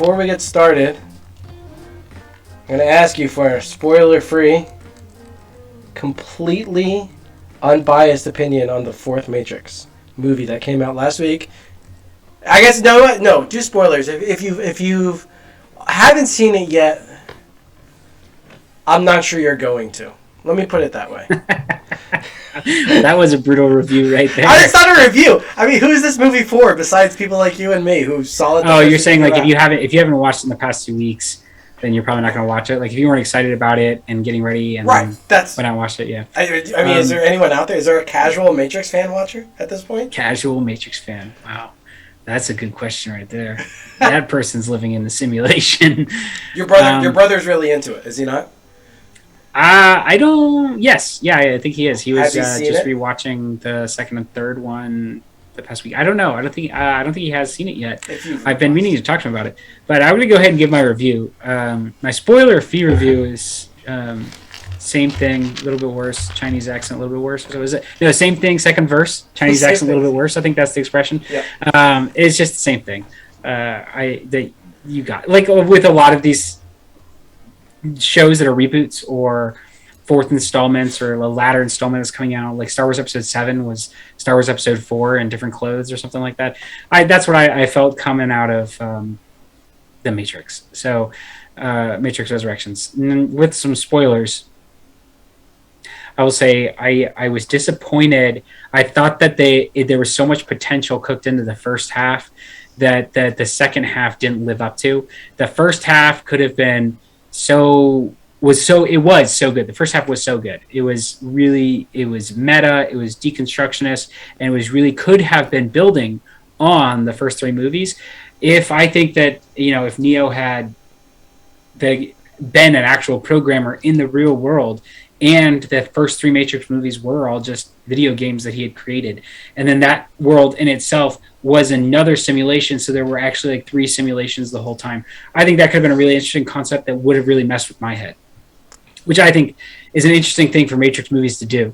before we get started, I'm going to ask you for a spoiler-free, completely unbiased opinion on the fourth Matrix movie that came out last week. I guess no, do spoilers. If you haven't seen it yet, I'm not sure you're going to. Let me put it that way. That was a brutal review right there. It's not a review. I mean, who is this movie for besides people like you and me who saw it? Oh, you're saying like if you haven't watched it in the past 2 weeks, then you're probably not going to watch it. Like if you weren't excited about it and getting ready and right, that's when I watched it, yeah. I mean, is there anyone out there? Is there a casual Matrix fan watcher at this point? Casual Matrix fan. Wow. That's a good question right there. That person's living in the simulation. Your brother's really into it, is he not? I don't. Yes, yeah, I think he is. He was just it? rewatching the second and third one the past week. I don't know. I don't think he has seen it yet. I've been meaning to talk to him about it, but I'm gonna go ahead and give my review. My spoiler-free review is same thing, a little bit worse. Chinese accent, a little bit worse. So is it? No, same thing. Second verse, Chinese accent, a little bit worse. I think that's the expression. Yeah. It's just the same thing. You got like with a lot of these shows that are reboots or fourth installments or a latter installment that's coming out, like Star Wars Episode 7 was Star Wars Episode 4 in different clothes or something like that. That's what I felt coming out of The Matrix. So Matrix Resurrections. With some spoilers, I will say I was disappointed. I thought that there was so much potential cooked into the first half that the second half didn't live up to. The first half could have been it was so good. The first half was so good. It was meta, it was deconstructionist, and it was really could have been building on the first three movies. I think that, if Neo had been an actual programmer in the real world, and the first three Matrix movies were all just video games that he had created, and then that world in itself was another simulation, so there were actually like three simulations the whole time. I think that could have been a really interesting concept that would have really messed with my head, which I think is an interesting thing for Matrix movies to do.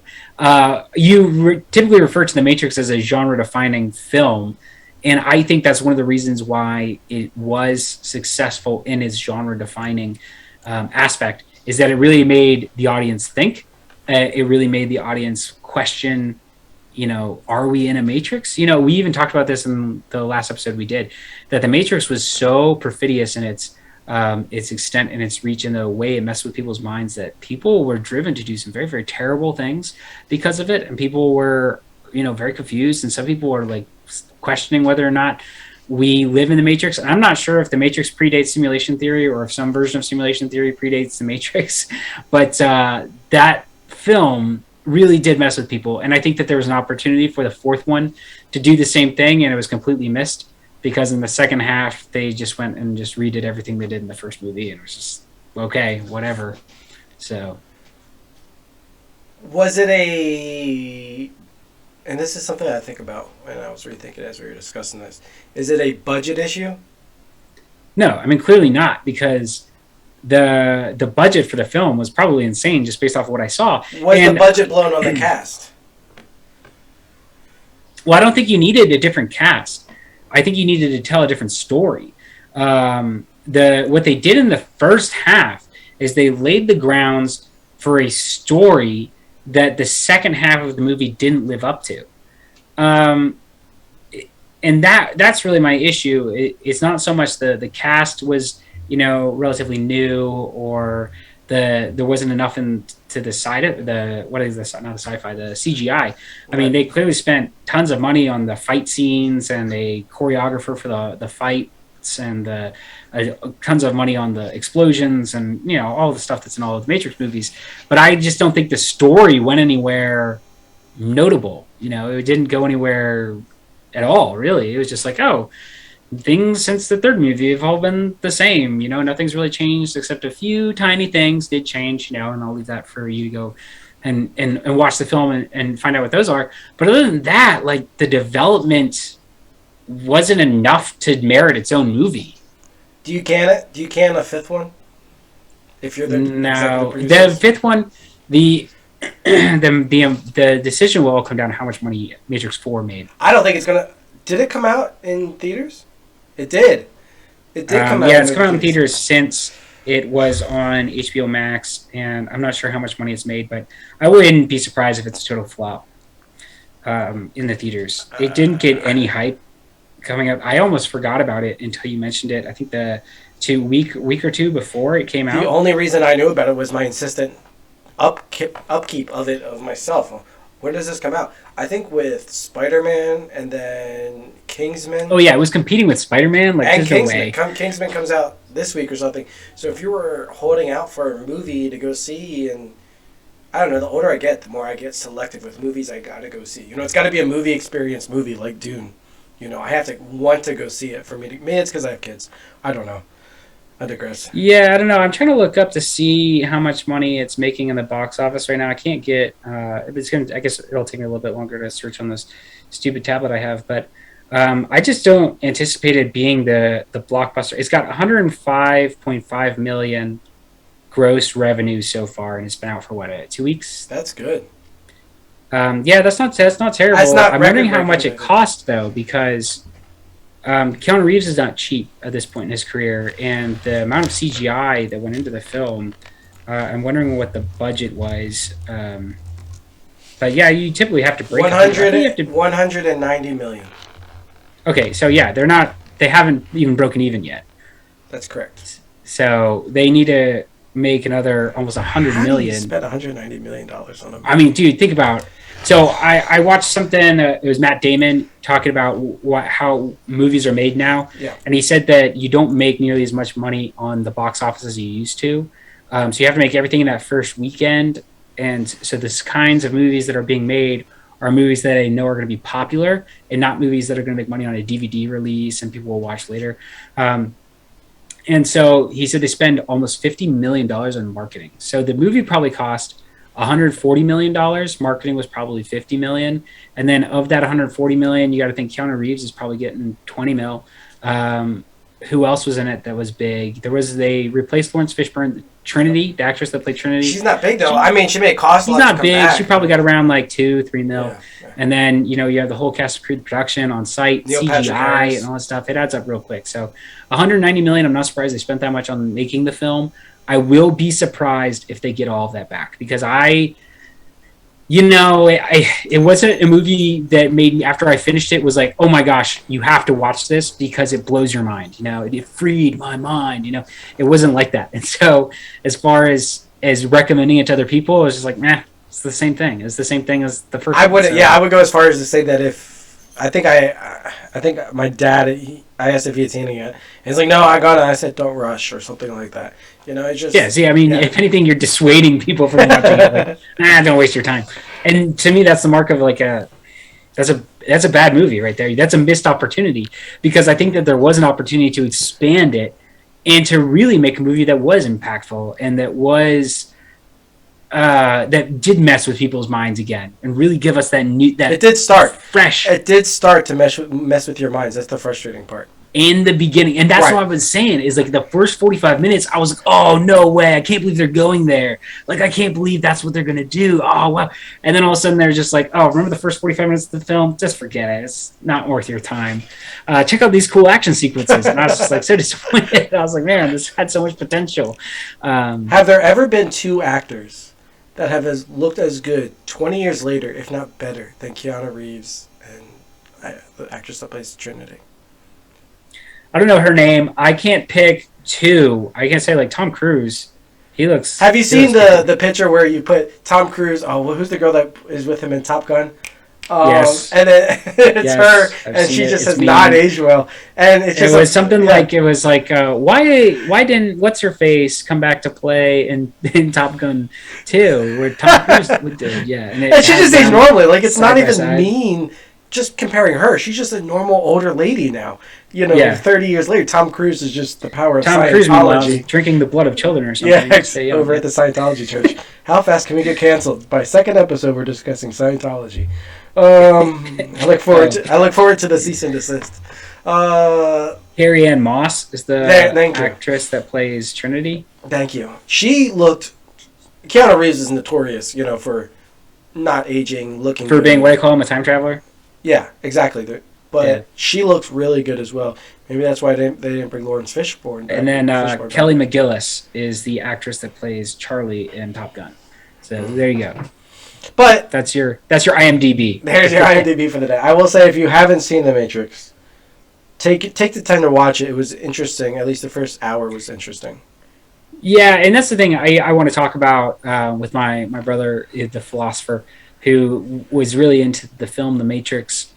You typically refer to The Matrix as a genre-defining film, and I think that's one of the reasons why it was successful in its genre-defining aspect, is that it really made the audience think. It really made the audience question, are we in a Matrix? We even talked about this in the last episode we did, that the Matrix was so perfidious in its extent and its reach and the way it messed with people's minds that people were driven to do some very, very terrible things because of it. And people were, very confused. And some people were like questioning whether or not we live in the Matrix. And I'm not sure if the Matrix predates simulation theory or if some version of simulation theory predates the Matrix, but that film really did mess with people. And I think that there was an opportunity for the fourth one to do the same thing, and it was completely missed because in the second half they just went and just redid everything they did in the first movie, and it was just okay, whatever. So was it and this is something I think about when I was rethinking as we were discussing this, is it a budget issue? No, I mean, clearly not, because the budget for the film was probably insane just based off of what I saw. Was the budget blown on the cast? Well, I don't think you needed a different cast. I think you needed to tell a different story. What they did in the first half is they laid the grounds for a story that the second half of the movie didn't live up to. And that's really my issue. It's not so much the cast was, relatively new, or there wasn't enough into the side of the CGI. I mean, they clearly spent tons of money on the fight scenes and a choreographer for the fights, and tons of money on the explosions and all the stuff that's in all of the Matrix movies. But I just don't think the story went anywhere notable. It didn't go anywhere at all, really. It was just like, things since the third movie have all been the same. Nothing's really changed except a few tiny things did change, and I'll leave that for you to go and watch the film and find out what those are. But other than that, like, the development wasn't enough to merit its own movie. Do you can it? Do you can a fifth one? If you're the fifth one, the decision will all come down to how much money Matrix 4 made. I don't think it's gonna. Did it come out in theaters? It did. It did come out. Yeah, it's come out in theaters since it was on HBO Max, and I'm not sure how much money it's made, but I wouldn't be surprised if it's a total flop in the theaters. It didn't get any hype coming up. I almost forgot about it until you mentioned it. I think the week or two before it came out. The only reason I knew about it was my insistent upkeep of it of myself. When does this come out? I think with Spider-Man and then Kingsman. Oh yeah, it was competing with Spider-Man. Like, and there's Kingsman. no way. Kingsman comes out this week or something. So if you were holding out for a movie to go see, and I don't know, the older I get, the more I get selective with movies I gotta go see. It's got to be a movie experience movie like Dune. I have to want to go see it for me. Maybe it's because I have kids. I don't know. I digress. Yeah, I don't know. I'm trying to look up to see how much money it's making in the box office right now. I can't get. It's gonna. I guess it'll take me a little bit longer to search on this stupid tablet I have, but I just don't anticipate it being the blockbuster. It's got 105.5 million gross revenue so far, and it's been out for 2 weeks. That's good. Yeah, that's not terrible. That's not I'm wondering how much record-breaking, it cost though, because Keanu Reeves is not cheap at this point in his career, and the amount of CGI that went into the film, I'm wondering what the budget was. But yeah, you typically have to break 190 million. Okay, so yeah, they haven't even broken even yet. That's correct. So they need to make another almost 100 million. How do you spend 190 million dollars on a movie? I mean, dude, think about. So I watched something. It was Matt Damon talking about how movies are made now, Yeah. and he said that you don't make nearly as much money on the box office as you used to. So you have to make everything in that first weekend, and so the kinds of movies that are being made are movies that I know are going to be popular, and not movies that are going to make money on a DVD release and people will watch later. And so he said they spend almost $50 million on marketing. So the movie probably cost $140 million. Marketing was probably $50 million. And then of that $140 million, you got to think Keanu Reeves is probably getting $20 million. Who else was in it that was big? They replaced Lawrence Fishburne, Trinity, the actress that played Trinity. She's not big though. She may cost a lot. She's not big. Back. She probably got around like $2-3 million. Yeah. And then, you have the whole cast of production on site, Neil Patrick CGI Harris. and all that stuff. It adds up real quick. So 190 million, I'm not surprised they spent that much on making the film. I will be surprised if they get all of that back, because it wasn't a movie that made me, after I finished it, was like, oh my gosh, you have to watch this because it blows your mind. It freed my mind. It wasn't like that. And so as far as recommending it to other people, it was just like, nah. It's the same thing. It's the same thing as the first. I would go as far as to say that if I think my dad, I asked if he had seen it yet. And he's like, no, I got it. I said, don't rush or something like that. It's just If anything, you're dissuading people from watching it. Like, don't waste your time. And to me, that's the mark of that's a bad movie right there. That's a missed opportunity, because I think that there was an opportunity to expand it and to really make a movie that was impactful and that was. That did mess with people's minds again, and really give us that it did start fresh. It did start to mess with your minds. That's the frustrating part. In the beginning, and that's right. what I was saying, is like the first 45 minutes, I was like, oh, no way, I can't believe they're going there. Like, I can't believe that's what they're going to do. Oh, wow. And then all of a sudden, they're just like, oh, remember the first 45 minutes of the film? Just forget it. It's not worth your time. Check out these cool action sequences. And I was just like so disappointed. I was like, man, this had so much potential. Have there ever been two actors that have looked as good 20 years later, if not better, than Keanu Reeves and the actress that plays Trinity? I don't know her name. I can't pick two. I can say like Tom Cruise. He looks. Have you seen the picture where you put Tom Cruise? Oh, well, who's the girl that is with him in Top Gun? Yes. And then it's her, and she just has not aged well. And it's just was something like why didn't what's her face come back to play in Top Gun 2 where Tom Cruise did, yeah, and she just aged normally. Like, it's not even mean. Just comparing her, she's just a normal older lady now. 30 years later, Tom Cruise is just the power of Scientology. Tom Cruise drinking the blood of children or something. Yeah, over at the Scientology church. How fast can we get canceled? By second episode, we're discussing Scientology. I look forward to the cease and desist. Carrie Ann Moss is the actress that plays Trinity. Thank you. She looked. Keanu Reeves is notorious, for not aging, looking for good. being what I call him, a time traveler. Yeah, exactly. But but she looks really good as well. Maybe that's why they didn't bring Lawrence Fishburne. And then Kelly McGillis is the actress that plays Charlie in Top Gun. So there you go. But that's your IMDb. There's your IMDb for the day. I will say, if you haven't seen The Matrix, take the time to watch it. It was interesting. At least the first hour was interesting. Yeah, and that's the thing I want to talk about with my brother, the philosopher, who was really into the film The Matrix.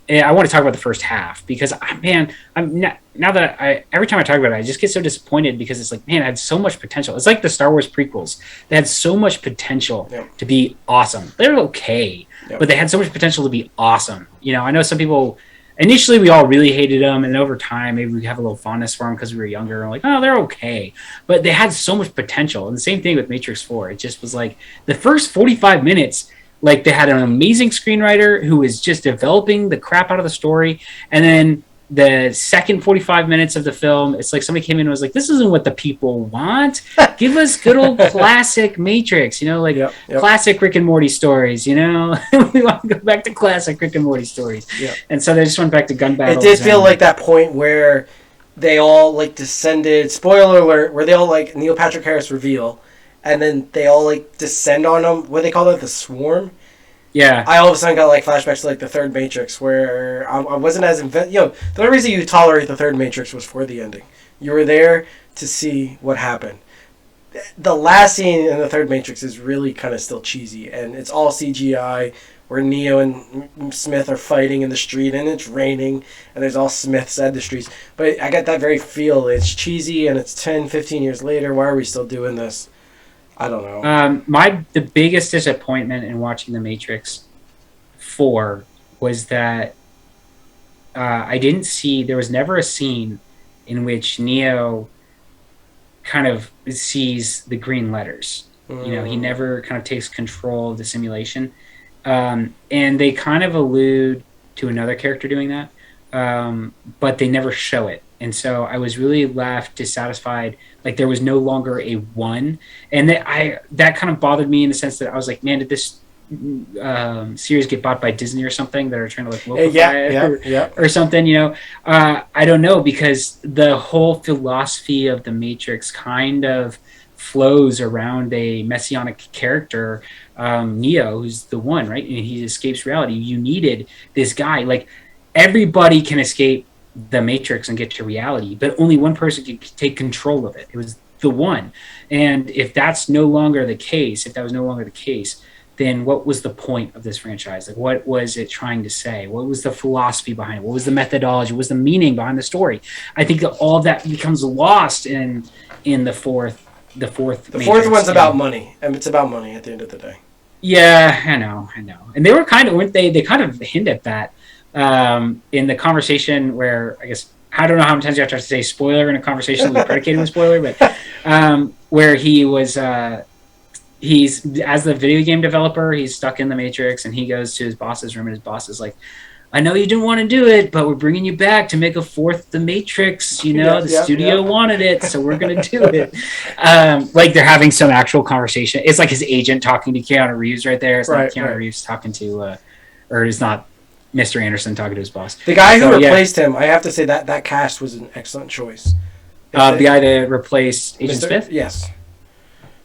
I want to talk about the first half because, man, now that every time I talk about it, I just get so disappointed because it's like, man, it had so much potential. It's like the Star Wars prequels. They had so much potential to be awesome. They're okay, but they had so much potential to be awesome. You know, I know some people, initially we all really hated them, and over time maybe we have a little fondness for them because we were younger and like, oh, they're okay. But they had so much potential. And the same thing with Matrix 4. It just was like the first 45 minutes, like they had an amazing screenwriter who was just developing the crap out of the story. And then the second 45 minutes of the film, it's like somebody came in and was like, this isn't what the people want. Give us good old classic Matrix, you know, like classic Rick and Morty stories, you know. We want to go back to classic Rick and Morty stories. And so they just went back to gun battles. It did feel like that point where they all like descended, spoiler alert, where they all like Neil Patrick Harris reveal, and then they all like descend on them. What do they call that? The swarm. Yeah. I all of a sudden got like flashbacks to like the third Matrix, where I wasn't as the only reason you tolerate the third Matrix was for the ending. You were there to see what happened. The last scene in the third Matrix is really kind of still cheesy, and it's all CGI, where Neo and Smith are fighting in the street, and it's raining, and there's all Smiths at the streets. But I get that very feel. It's cheesy, and it's 10, 15 years later. Why are we still doing this? I don't know. The biggest disappointment in watching The Matrix 4 was that there was never a scene in which Neo kind of sees the green letters. You know, he never kind of takes control of the simulation. And they kind of allude to another character doing that, but they never show it. And so I was really left dissatisfied. Like there was no longer a one, and that kind of bothered me in the sense that I was like, man, did this series get bought by Disney or something that are trying to like locify or something? You know, I don't know, because the whole philosophy of the Matrix kind of flows around a messianic character, Neo, who's the one, right? And he escapes reality. You needed this guy. Like everybody can escape the Matrix and get to reality, but only one person can take control of it. It was the one. And if that's no longer the case, then what was the point of this franchise? Like, what was it trying to say? What was the philosophy behind it? What was the methodology? What was the meaning behind the story? I think that all of that becomes lost in the fourth. The fourth one's about money, and it's about money at the end of the day. Yeah, I know. And they were kind of, weren't they? They kind of hint at that. In the conversation where, I guess, I don't know how many times you have to say spoiler in a conversation that we predicated with spoiler, but where he was, he's, as the video game developer, he's stuck in the Matrix, and he goes to his boss's room, and his boss is like, I know you didn't want to do it, but we're bringing you back to make a fourth The Matrix. You know, the studio wanted it, so we're going to do it. Like they're having some actual conversation. It's like his agent talking to Keanu Reeves right there. It's not Keanu Reeves talking to, or it's not Mr. Anderson talking to his boss. The guy who replaced him, I have to say that cast was an excellent choice. The guy that replaced Agent Smith? Yes.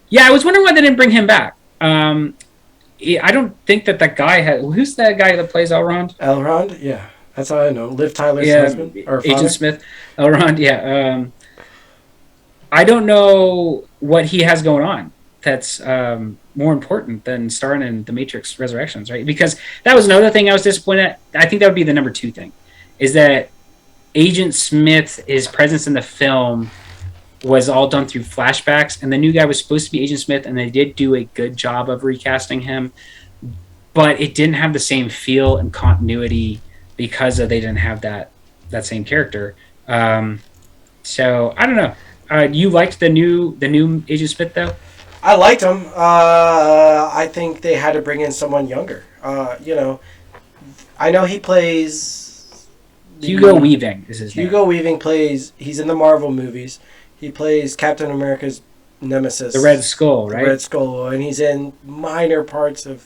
Yeah, I was wondering why they didn't bring him back. I don't think that guy had... Who's that guy that plays Elrond? Elrond? Yeah. That's how I know. Liv Tyler's husband? Or Agent father? Smith. Elrond, yeah. I don't know what he has going on that's more important than starring in The Matrix Resurrections, right? Because that was another thing I was disappointed at. I think that would be the number 2 thing, is that Agent Smith, his presence in the film was all done through flashbacks, and the new guy was supposed to be Agent Smith, and they did do a good job of recasting him, but it didn't have the same feel and continuity because they didn't have that same character. So I don't know. You liked the new Agent Smith though? I liked him. I think they had to bring in someone younger. I know he plays... Hugo Weaving is his name. Hugo Weaving plays... He's in the Marvel movies. He plays Captain America's nemesis. The Red Skull, right? The Red Skull. And he's in minor parts of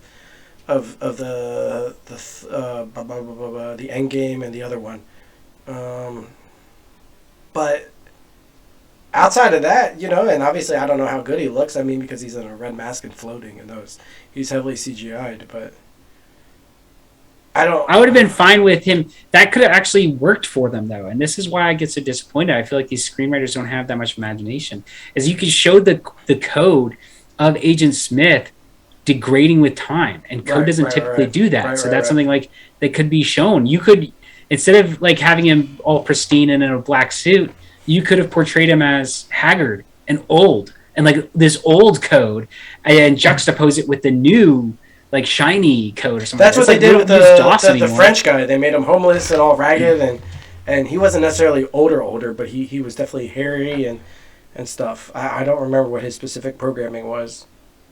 the End Game and the other one. But outside of that, and obviously I don't know how good he looks. I mean, because he's in a red mask and floating, and he's heavily CGI'd. But I would have been fine with him. That could have actually worked for them, though. And this is why I get so disappointed. I feel like these screenwriters don't have that much imagination. Is you could show the code of Agent Smith degrading with time, and code doesn't typically do that. So that's something like that could be shown. You could, instead of like having him all pristine and in a black suit, you could have portrayed him as haggard and old, and like this old code, and juxtapose it with the new, like shiny code or something. That's what they did with the French guy. They made him homeless and all ragged, and he wasn't necessarily older, but he was definitely hairy and stuff. I don't remember what his specific programming was.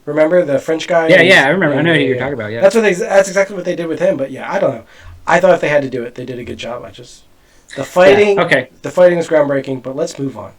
Remember the French guy? Yeah, I remember. I know who you're talking about. Yeah, that's exactly what they did with him. But yeah, I don't know. I thought if they had to do it, they did a good job. The fighting was groundbreaking. But let's move on.